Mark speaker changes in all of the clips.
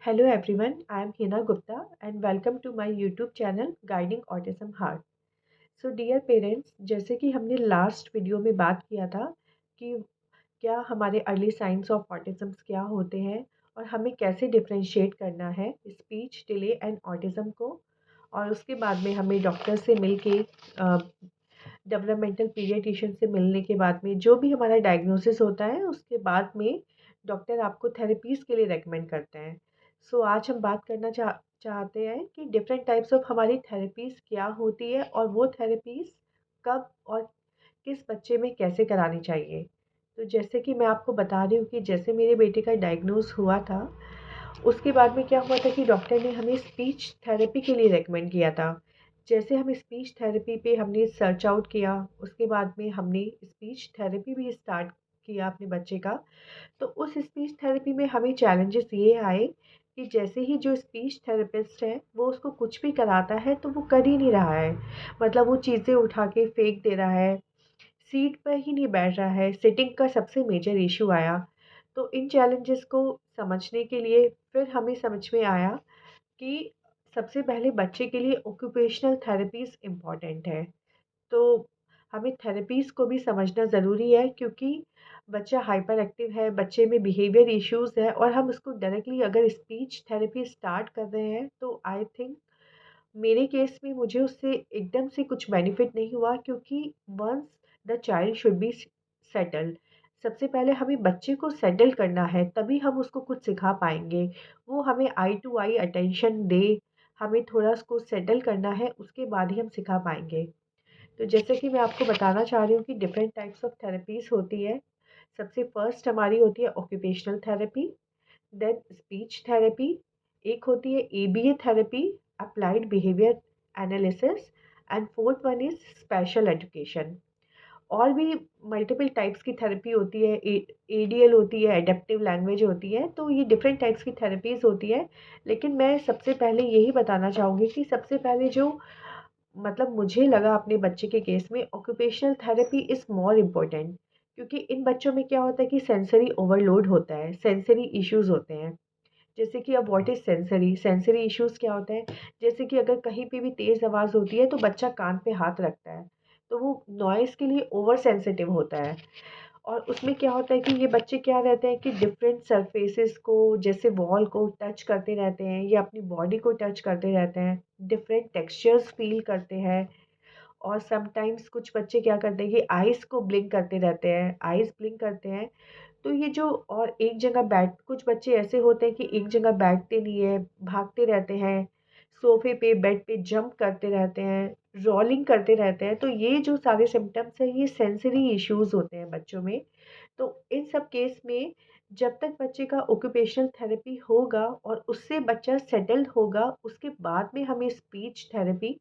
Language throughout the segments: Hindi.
Speaker 1: Hello everyone, I am Hina Gupta and welcome to my YouTube channel Guiding Autism Heart. So dear parents, जैसे कि हमने लास्ट वीडियो में बात किया था कि क्या हमारे अर्ली साइंस ऑफ ऑटिज्म क्या होते हैं और हमें कैसे डिफरेंशिएट करना है स्पीच डिले एंड ऑटिज्म को। और उसके बाद में हमें डॉक्टर से मिलके डेवलपमेंटल पीडियाट्रिशियन से मिलने के बाद में जो भी हमारा डायग्नोसिस होता है उसके बाद में डॉक्टर आपको थेरेपीज़ के लिए रेकमेंड करते हैं। सो आज हम बात करना चाहते हैं कि डिफरेंट टाइप्स ऑफ हमारी थेरेपीज़ क्या होती है और वो थेरेपीज़ कब और किस बच्चे में कैसे करानी चाहिए। तो जैसे कि मैं आपको बता रही हूँ कि जैसे मेरे बेटे का डायग्नोस हुआ था, उसके बाद में क्या हुआ था कि डॉक्टर ने हमें स्पीच थेरेपी के लिए रेकमेंड किया था। जैसे हम स्पीच थेरेपी पे हमने सर्च आउट किया, उसके बाद में हमने स्पीच थेरेपी भी स्टार्ट किया अपने बच्चे का। तो उस स्पीच थेरेपी में हमें चैलेंजेस ये आए कि जैसे ही जो स्पीच थेरेपिस्ट है वो उसको कुछ भी कराता है तो वो कर ही नहीं रहा है। मतलब वो चीज़ें उठा के फेंक दे रहा है, सीट पर ही नहीं बैठ रहा है, सिटिंग का सबसे मेजर इशू आया। तो इन चैलेंजेस को समझने के लिए फिर हमें समझ में आया कि सबसे पहले बच्चे के लिए ऑक्यूपेशनल थेरेपीज़ इम्पॉर्टेंट है। तो हमें थेरेपीज़ को भी समझना ज़रूरी है क्योंकि बच्चा हाइपर एक्टिव है, बच्चे में बिहेवियर इश्यूज़ है और हम उसको डायरेक्टली अगर स्पीच थेरेपी स्टार्ट कर रहे हैं तो आई थिंक मेरे केस में मुझे उससे एकदम से कुछ बेनिफिट नहीं हुआ क्योंकि once the child should be settled. सबसे पहले हमें बच्चे को सेटल करना है तभी हम उसको कुछ सिखा पाएंगे। वो हमें आई टू आई अटेंशन दे, हमें थोड़ा उसको सेटल करना है, उसके बाद ही हम सिखा पाएंगे। तो जैसे कि मैं आपको बताना चाह रही हूँ कि डिफरेंट टाइप्स ऑफ थेरेपीज़ होती है। सबसे फर्स्ट हमारी होती है occupational therapy, then speech therapy, एक होती है ABA therapy, applied behaviour analysis, and fourth one is special education. और भी मल्टीपल टाइप्स की थेरेपी होती है, एडीएल होती है, एडेप्टिव लैंग्वेज होती है। तो ये डिफरेंट टाइप्स की थेरेपीज़ होती है। लेकिन मैं सबसे पहले यही बताना चाहूँगी कि सबसे पहले जो मतलब मुझे लगा अपने बच्चे के केस में occupational therapy is more important क्योंकि इन बच्चों में क्या होता है कि सेंसरी ओवरलोड होता है, सेंसरी इश्यूज होते हैं। जैसे कि अब what is sensory sensory issues क्या होता है, जैसे कि अगर कहीं पे भी तेज़ आवाज़ होती है तो बच्चा कान पे हाथ रखता है, तो वो नॉइज़ के लिए ओवर सेंसिटिव होता है। और उसमें क्या होता है कि ये बच्चे क्या रहते हैं कि डिफरेंट सरफेसेस को, जैसे वॉल को टच करते रहते हैं या अपनी बॉडी को टच करते रहते हैं, डिफरेंट टेक्सचर्स फील करते हैं। और समटाइम्स कुछ बच्चे क्या करते हैं कि आइज़ को ब्लिंक करते रहते हैं, आइज़ ब्लिंक करते हैं। तो ये जो और एक जगह बैठ कुछ बच्चे ऐसे होते हैं कि एक जगह बैठते नहीं है, भागते रहते हैं, सोफ़े पे, बेड पे जंप करते रहते हैं, रोलिंग करते रहते हैं। तो ये जो सारे सिम्पटम्स हैं, ये सेंसरी इश्यूज़ होते हैं बच्चों में। तो इन सब केस में जब तक बच्चे का ऑक्यूपेशनल थेरेपी होगा और उससे बच्चा सेटल्ड होगा, उसके बाद में हमें स्पीच थेरेपी,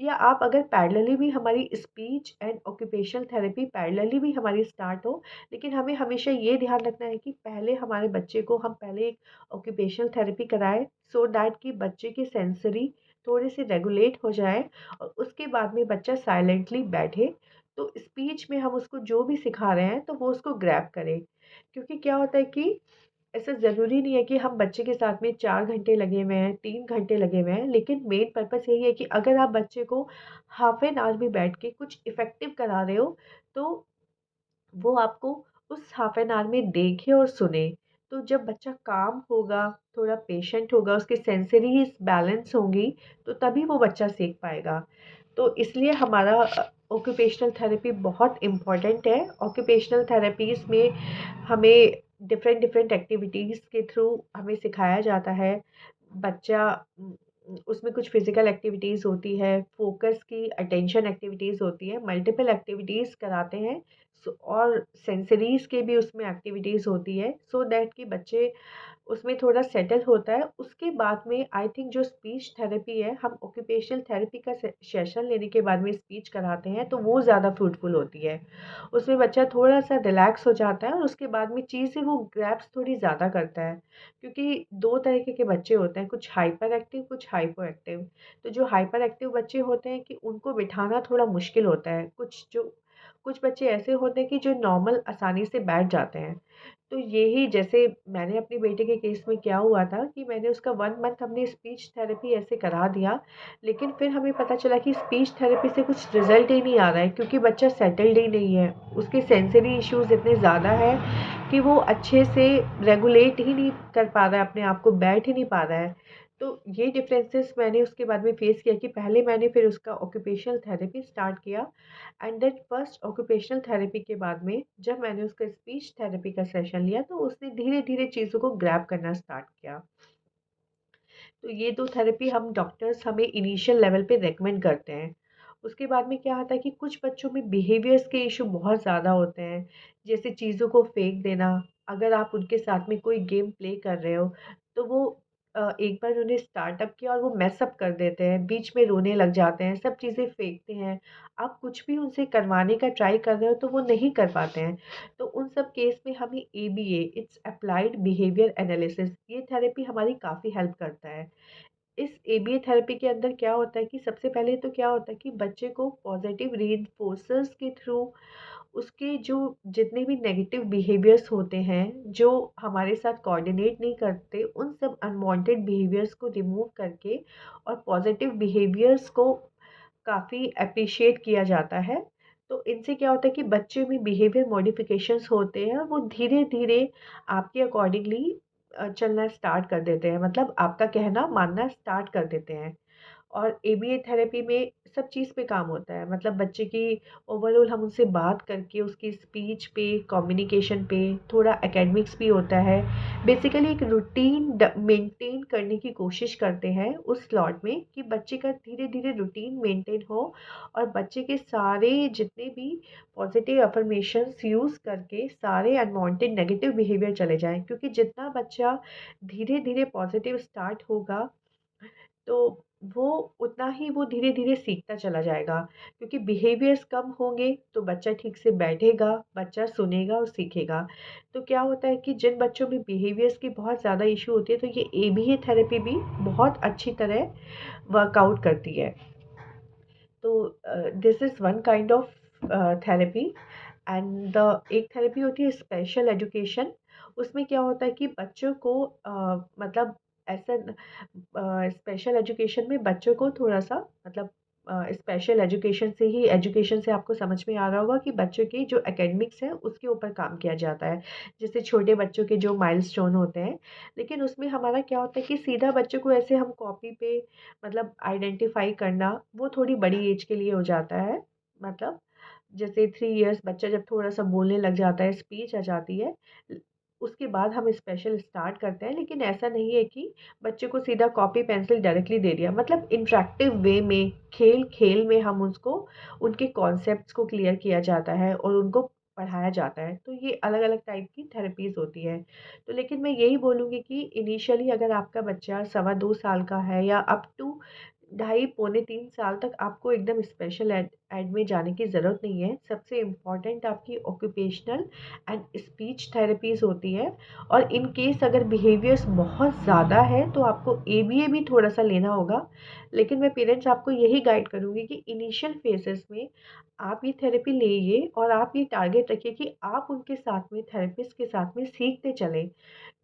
Speaker 1: या आप अगर पैरेलली भी हमारी speech and occupational therapy parallelly भी हमारी स्टार्ट हो, लेकिन हमें हमेशा ये ध्यान रखना है कि पहले हमारे बच्चे को हम पहले एक ऑक्यूपेशनल थेरेपी कराएं सो दैट कि बच्चे के सेंसरी थोड़े से रेगुलेट हो जाए और उसके बाद में बच्चा साइलेंटली बैठे। तो स्पीच में हम उसको जो भी सिखा रहे हैं तो वो उसको ग्रैब करे। क्योंकि क्या होता है कि ऐसा ज़रूरी नहीं है कि हम बच्चे के साथ में 4 घंटे लगे हुए हैं, 3 घंटे लगे हुए हैं, लेकिन मेन पर्पस यही है कि अगर आप बच्चे को हाफ एन आवर भी बैठ के कुछ इफ़ेक्टिव करा रहे हो, तो वो आपको उस हाफ एन आवर में देखे और सुने। तो जब बच्चा काम होगा, थोड़ा पेशेंट होगा, उसकी सेंसरीज़ बैलेंस होंगी, तो तभी वो बच्चा सीख पाएगा। तो इसलिए हमारा ऑक्यूपेशनल थेरेपी बहुत इम्पोर्टेंट है। ऑक्यूपेशनल थेरेपीज़ में हमें डिफरेंट डिफरेंट एक्टिविटीज़ के थ्रू हमें सिखाया जाता है। बच्चा उसमें कुछ फ़िज़िकल एक्टिविटीज़ होती है, फ़ोकस की अटेंशन एक्टिविटीज़ होती है, मल्टीपल एक्टिविटीज़ कराते हैं। और सेंसरीज़ के भी उसमें एक्टिविटीज़ होती है सो दैट कि बच्चे उसमें थोड़ा सेटल होता है। उसके बाद में आई थिंक जो स्पीच थेरेपी है, हम ऑक्यूपेशनल थेरेपी का सेशन लेने के बाद में स्पीच कराते हैं तो वो ज़्यादा फ्रूटफुल होती है। उसमें बच्चा थोड़ा-सा रिलैक्स हो जाता है और उसके बाद में चीज़ें वो ग्रैब्स थोड़ी ज़्यादा करता है। क्योंकि 2 तरीके के बच्चे होते हैं, कुछ हाइपर एक्टिव, कुछ हाइपो एक्टिव। तो जो हाइपर एक्टिव बच्चे होते हैं कि उनको बिठाना थोड़ा मुश्किल होता है। कुछ जो कुछ बच्चे ऐसे होते हैं कि जो नॉर्मल आसानी से बैठ जाते हैं। तो यही जैसे मैंने अपनी बेटे के केस में क्या हुआ था कि मैंने उसका 1 मंथ हमने स्पीच थेरेपी ऐसे करा दिया, लेकिन फिर हमें पता चला कि स्पीच थेरेपी से कुछ रिज़ल्ट ही नहीं आ रहा है, क्योंकि बच्चा सेटल्ड ही नहीं है। उसके सेंसरी इश्यूज़ इतने ज़्यादा है कि वो अच्छे से रेगुलेट ही नहीं कर पा रहा है अपने आप को, बैठ ही नहीं पा रहा है। तो ये डिफरेंसेस मैंने उसके बाद में फ़ेस किया कि पहले मैंने फिर उसका ऑक्यूपेशनल थेरेपी स्टार्ट किया, and then first occupational therapy के बाद में जब मैंने उसका स्पीच थेरेपी का सेशन लिया, तो उसने धीरे-धीरे चीज़ों को ग्रैब करना स्टार्ट किया। तो ये 2 थेरेपी हम डॉक्टर्स हमें इनिशियल लेवल पे रेकमेंड करते हैं। उसके बाद में क्या होता है कि कुछ बच्चों में बिहेवियर्स के इश्यू बहुत ज़्यादा होते हैं, जैसे चीज़ों को फेंक देना। अगर आप उनके साथ में कोई गेम प्ले कर रहे हो, तो वो एक बार उन्हें स्टार्टअप किया और वो मेस अप कर देते हैं, बीच में रोने लग जाते हैं, सब चीज़ें फेंकते हैं। आप कुछ भी उनसे करवाने का ट्राई कर रहे हो, तो वो नहीं कर पाते हैं। तो उन सब केस में हमें ABA, it's applied behaviour analysis, ये थेरेपी हमारी काफ़ी हेल्प करता है। इस एबीए थेरेपी के अंदर क्या होता है कि सबसे पहले तो क्या होता है कि बच्चे को पॉजिटिव रीइंफोर्सर्स के थ्रू उसके जो जितने भी नेगेटिव बिहेवियर्स होते हैं, जो हमारे साथ कोऑर्डिनेट नहीं करते, उन सब अनवांटेड बिहेवियर्स को रिमूव करके और पॉजिटिव बिहेवियर्स को काफ़ी एप्रिशिएट किया जाता है। तो इनसे क्या होता है कि बच्चे में बिहेवियर मॉडिफिकेशंस होते हैं और वो धीरे-धीरे आपके अकॉर्डिंगली चलना स्टार्ट कर देते हैं, मतलब आपका कहना मानना स्टार्ट कर देते हैं। और एबीए थेरेपी में सब चीज़ पे काम होता है, मतलब बच्चे की ओवरऑल हम उनसे बात करके उसकी स्पीच पे, कम्युनिकेशन पे, थोड़ा एकेडमिक्स भी होता है। बेसिकली एक रूटीन मेंटेन करने की कोशिश करते हैं उस स्लॉट में कि बच्चे का धीरे-धीरे रूटीन मेंटेन हो और बच्चे के सारे जितने भी पॉजिटिव अफ़र्मेशंस यूज़ करके सारे अनवांटेड नेगेटिव बिहेवियर चले जाएँ। क्योंकि जितना बच्चा धीरे-धीरे पॉजिटिव स्टार्ट होगा, तो वो उतना ही वो धीरे-धीरे सीखता चला जाएगा, क्योंकि बिहेवियर्स कम होंगे तो बच्चा ठीक से बैठेगा, बच्चा सुनेगा और सीखेगा। तो क्या होता है कि जिन बच्चों में बिहेवियर्स की बहुत ज़्यादा इश्यू होती है, तो ये एबीए थेरेपी भी बहुत अच्छी तरह वर्कआउट करती है। तो this is one kind of therapy, and the एक थेरेपी होती है स्पेशल एजुकेशन। उसमें क्या होता है कि बच्चों को मतलब ऐसा स्पेशल एजुकेशन में बच्चों को थोड़ा-सा मतलब स्पेशल एजुकेशन से आपको समझ में आ रहा होगा कि बच्चों की जो एकेडमिक्स है उसके ऊपर काम किया जाता है। जैसे छोटे बच्चों के जो माइलस्टोन होते हैं, लेकिन उसमें हमारा क्या होता है कि सीधा बच्चों को ऐसे हम कॉपी पे मतलब आइडेंटिफ़ाई करना, वो थोड़ी बड़ी एज के लिए हो जाता है। मतलब जैसे 3 इयर्स बच्चा जब थोड़ा-सा बोलने लग जाता है, स्पीच आ जाती है, ल उसके बाद हम स्पेशल स्टार्ट करते हैं। लेकिन ऐसा नहीं है कि बच्चे को सीधा कॉपी पेंसिल डायरेक्टली दे दिया, मतलब इंटरैक्टिव वे में, खेल-खेल में हम उसको उनके कॉन्सेप्ट्स को क्लियर किया जाता है और उनको पढ़ाया जाता है। तो ये अलग-अलग टाइप की थेरेपीज़ होती है। तो लेकिन मैं यही बोलूँगी कि इनिशियली अगर आपका बच्चा सवा 2 साल का है या अप टू ढाई पौने 3 साल तक, आपको एकदम स्पेशल एड में जाने की ज़रूरत नहीं है। सबसे इम्पोर्टेंट आपकी ऑक्यूपेशनल एंड स्पीच थेरेपीज़ होती है। और इन केस अगर बिहेवियर्स बहुत ज़्यादा है तो आपको एबीए भी थोड़ा-सा लेना होगा। लेकिन मैं पेरेंट्स आपको यही गाइड करूँगी कि इनिशियल फेजेज़ में आप ये थेरेपी लेइए और आप ये टारगेट रखिए कि आप उनके साथ में थेरेपिस्ट के साथ में सीखते चलें।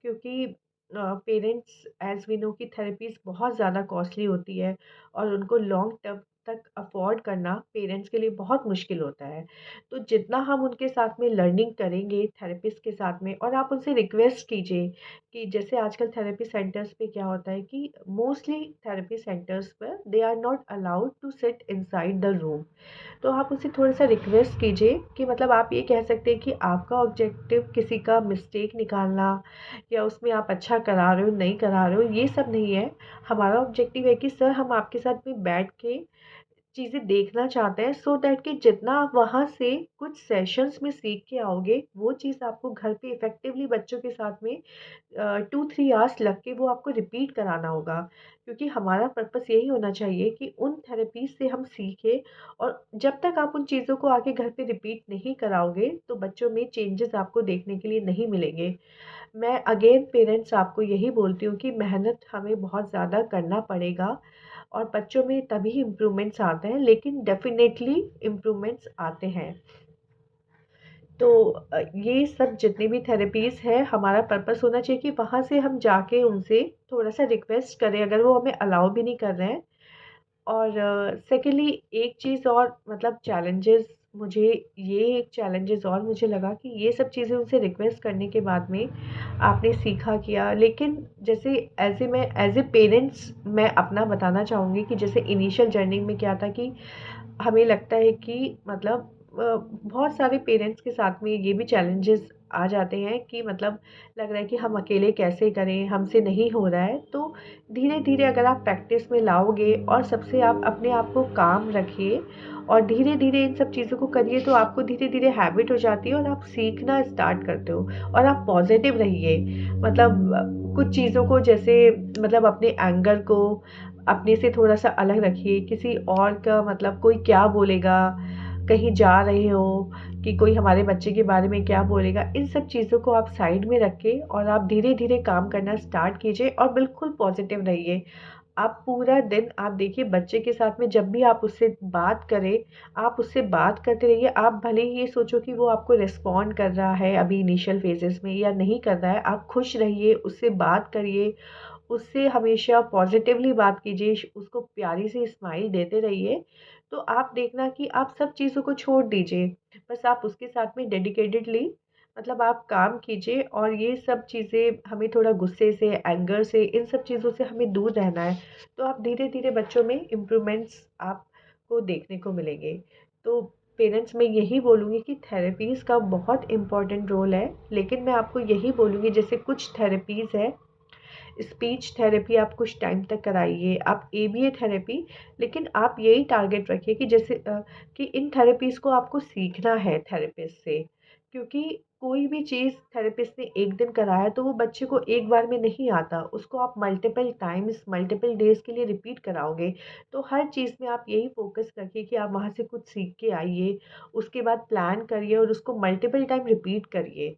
Speaker 1: क्योंकि पेरेंट्स एज़ वी नो कि थेरेपीज़ बहुत ज़्यादा कॉस्टली होती है और उनको लॉन्ग टर्म तक अफ़ोर्ड करना पेरेंट्स के लिए बहुत मुश्किल होता है। तो जितना हम उनके साथ में लर्निंग करेंगे थेरेपिस्ट के साथ में, और आप उनसे रिक्वेस्ट कीजिए कि जैसे आजकल थेरेपी सेंटर्स पे क्या होता है कि मोस्टली थेरेपी सेंटर्स पर they are not allowed to sit inside the room. तो आप उससे थोड़ा-सा रिक्वेस्ट कीजिए कि मतलब आप ये कह सकते हैं कि आपका ऑब्जेक्टिव किसी का मिस्टेक निकालना या उसमें आप अच्छा करा रहे हो, नहीं करा रहे हो, ये सब नहीं है। हमारा ऑब्जेक्टिव है कि सर हम आपके साथ में बैठ के चीज़ें देखना चाहते हैं, सो दैट कि जितना आप वहाँ से कुछ सेशंस में सीख के आओगे, वो चीज़ आपको घर पे इफ़ेक्टिवली बच्चों के साथ में 2-3 आवर्स लग के वो आपको रिपीट कराना होगा। क्योंकि हमारा पर्पस यही होना चाहिए कि उन थेरेपीज़ से हम सीखें, और जब तक आप उन चीज़ों को आके घर पे रिपीट नहीं कराओगे, तो बच्चों में चेंजेज़ आपको देखने के लिए नहीं मिलेंगे। मैं अगेन पेरेंट्स आपको यही बोलती हूँ कि मेहनत हमें बहुत ज़्यादा करना पड़ेगा और बच्चों में तभी इम्प्रूवमेंट्स आते हैं, लेकिन डेफ़िनेटली इम्प्रूवमेंट्स आते हैं। तो ये सब जितनी भी थेरेपीज़ है, हमारा पर्पस होना चाहिए कि वहाँ से हम जाके उनसे थोड़ा-सा रिक्वेस्ट करें, अगर वो हमें अलाउ भी नहीं कर रहे हैं। और सेकेंडली एक चीज़ और, मतलब चैलेंजेस, मुझे ये एक चैलेंजेस और मुझे लगा कि ये सब चीज़ें उनसे रिक्वेस्ट करने के बाद में आपने सीखा किया, लेकिन जैसे एज ए पेरेंट्स मैं अपना बताना चाहूँगी कि जैसे इनिशियल जर्नी में क्या था कि हमें लगता है कि मतलब बहुत सारे पेरेंट्स के साथ में ये भी चैलेंजेस आ जाते हैं कि मतलब लग रहा है कि हम अकेले कैसे करें, हमसे नहीं हो रहा है। तो धीरे-धीरे अगर आप प्रैक्टिस में लाओगे और सबसे आप अपने आप को काम रखिए और धीरे-धीरे इन सब चीज़ों को करिए, तो आपको धीरे-धीरे हैबिट हो जाती है और आप सीखना स्टार्ट करते हो। और आप पॉज़िटिव रहिए, मतलब कुछ चीज़ों को जैसे मतलब अपने एंगर को अपने से थोड़ा-सा अलग रखिए, किसी और का मतलब कोई क्या बोलेगा, कहीं जा रहे हो कि कोई हमारे बच्चे के बारे में क्या बोलेगा, इन सब चीज़ों को आप साइड में रख के और आप धीरे-धीरे काम करना स्टार्ट कीजिए और बिल्कुल पॉज़िटिव रहिए। आप पूरा दिन आप देखिए बच्चे के साथ में जब भी आप उससे बात करें, आप उससे बात करते रहिए। आप भले ही ये सोचो कि वो आपको रिस्पॉन्ड कर रहा है अभी इनिशियल फ़ेज़ेज़ में या नहीं कर रहा है, आप खुश रहिए, उससे बात करिए, उससे हमेशा पॉज़िटिवली बात कीजिए, उसको प्यारी सी स्माइल देते रहिए। तो आप देखना कि आप सब चीज़ों को छोड़ दीजिए। बस आप उसके साथ में डेडिकेटेडली मतलब आप काम कीजिए और ये सब चीज़ें हमें थोड़ा गुस्से से, एंगर से, इन सब चीज़ों से हमें दूर रहना है। तो आप धीरे-धीरे बच्चों में इम्प्रूवमेंट्स आपको देखने को मिलेंगे। तो पेरेंट्स मैं यही बोलूँगी कि थेरेपीज़ का बहुत इम्पोर्टेंट रोल है, लेकिन मैं आपको यही बोलूँगी जैसे कुछ थेरेपीज़ है, स्पीच थेरेपी आप कुछ टाइम तक कराइए, आप एबीए थेरेपी, लेकिन आप यही टारगेट रखिए कि जैसे कि इन थेरेपीज़ को आपको सीखना है थेरेपिस्ट से। क्योंकि कोई भी चीज़ थेरेपिस्ट ने एक दिन कराया तो वो बच्चे को एक बार में नहीं आता, उसको आप मल्टीपल टाइम्स, मल्टीपल डेज़ के लिए रिपीट कराओगे। तो हर चीज़ में आप यही फ़ोकस रखिए कि आप वहाँ से कुछ सीख के आइए, उसके बाद प्लान करिए और उसको मल्टीपल टाइम रिपीट करिए।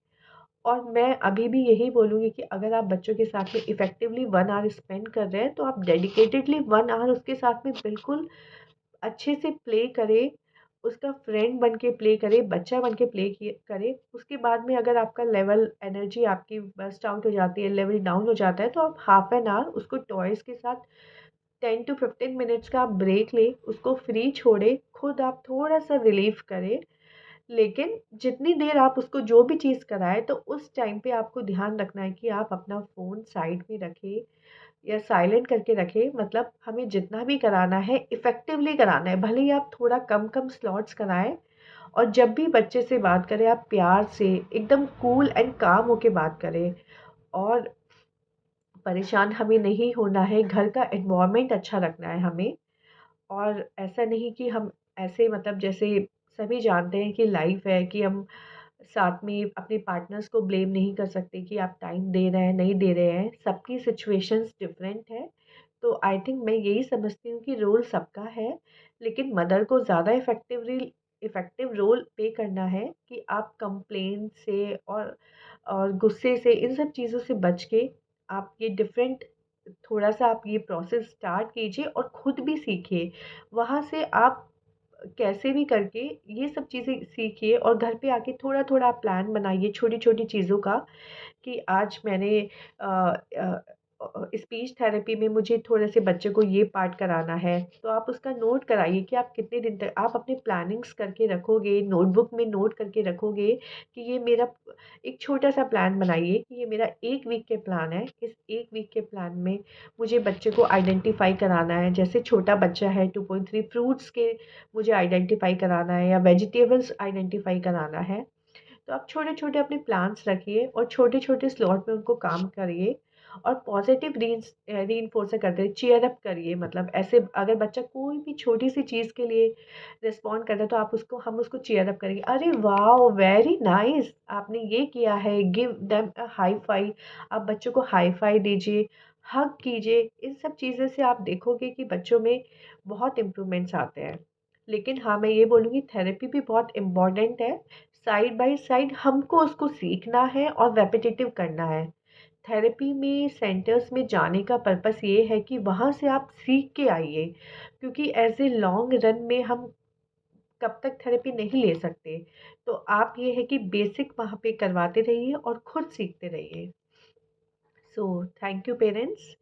Speaker 1: और मैं अभी भी यही बोलूँगी कि अगर आप बच्चों के साथ में इफ़ेक्टिवली 1 आवर स्पेंड कर रहे हैं, तो आप डेडिकेटेडली 1 आवर उसके साथ में बिल्कुल अच्छे से प्ले करें, उसका फ्रेंड बन के प्ले करें, बच्चा बन के प्ले किए करें। उसके बाद में अगर आपका लेवल एनर्जी आपकी बर्स्ट आउट हो जाती है, लेवल डाउन हो जाता है, तो आप हाफ एन आवर उसको टॉयज़ के साथ 10 टू 15 मिनट्स का आप ब्रेक लें, उसको फ्री छोड़ें, खुद आप थोड़ा-सा रिलीफ़ करें। लेकिन जितनी देर आप उसको जो भी चीज़ कराएँ, तो उस टाइम पे आपको ध्यान रखना है कि आप अपना फ़ोन साइड में रखें या साइलेंट करके रखें। मतलब हमें जितना भी कराना है, इफ़ेक्टिवली कराना है। भले ही आप थोड़ा कम-कम स्लॉट्स कराएँ और जब भी बच्चे से बात करें, आप प्यार से एकदम कूल एंड काम होके बात करें और परेशान हमें नहीं होना है। घर का एनवायरनमेंट अच्छा रखना है हमें। और ऐसा नहीं कि हम ऐसे मतलब जैसे सभी जानते हैं कि लाइफ है कि हम साथ में अपने पार्टनर्स को ब्लेम नहीं कर सकते कि आप टाइम दे रहे हैं, नहीं दे रहे हैं। सबकी सिचुएशंस डिफरेंट है। तो आई थिंक मैं यही समझती हूँ कि रोल सबका है, लेकिन मदर को ज़्यादा इफ़ेक्टिव रोल प्ले करना है कि आप कंप्लेन से और गुस्से से, इन सब चीज़ों से बच के आप ये डिफरेंट थोड़ा-सा आप ये प्रोसेस स्टार्ट कीजिए और खुद भी सीखिए। वहाँ से आप कैसे भी करके ये सब चीज़ें सीखिए और घर पे आके थोड़ा-थोड़ा आप प्लान बनाइए छोटी-छोटी चीज़ों का कि आज मैंने स्पीच थेरेपी में मुझे थोड़े से बच्चे को ये पार्ट कराना है, तो आप उसका नोट कराइए कि आप कितने दिन तक आप अपनी प्लानिंग्स करके रखोगे, नोटबुक में नोट करके रखोगे कि ये मेरा एक छोटा-सा प्लान बनाइए कि ये मेरा 1 वीक के प्लान है। इस 1 वीक के प्लान में मुझे बच्चे को आइडेंटिफ़ाई कराना है, जैसे छोटा बच्चा है 2.3 फ्रूट्स के मुझे आइडेंटिफ़ाई कराना है या वेजिटेबल्स आइडेंटिफ़ाई कराना है। तो आप छोटे-छोटे अपने प्लान्स रखिए और छोटे-छोटे स्लॉट में उनको काम करिए और पॉज़िटिव रीइन्फोर्सर करते रहिए, चीयर अप करिए। मतलब ऐसे अगर बच्चा कोई भी छोटी-सी चीज़ के लिए रिस्पॉन्ड करता है तो आप उसको हम उसको चीयर अप करेंगे। अरे वाओ! वेरी नाइस, आपने ये किया है, give them a high five. आप बच्चों को हाई फाइव दीजिए, हग कीजिए। इन सब चीज़ों से आप देखोगे कि बच्चों में बहुत इम्प्रूवमेंट्स आते हैं। लेकिन हाँ, मैं ये बोलूँगी थेरेपी भी बहुत इम्पोर्टेंट है। साइड बाय साइड हमको उसको सीखना है और रेपिटेटिव करना है। थेरेपी में सेंटर्स में जाने का पर्पस ये है कि वहाँ से आप सीख के आइए, क्योंकि एज़ ए लॉन्ग रन में हम कब तक थेरेपी नहीं ले सकते। तो आप ये है कि बेसिक वहाँ पे करवाते रहिए और खुद सीखते रहिए। So thank you parents.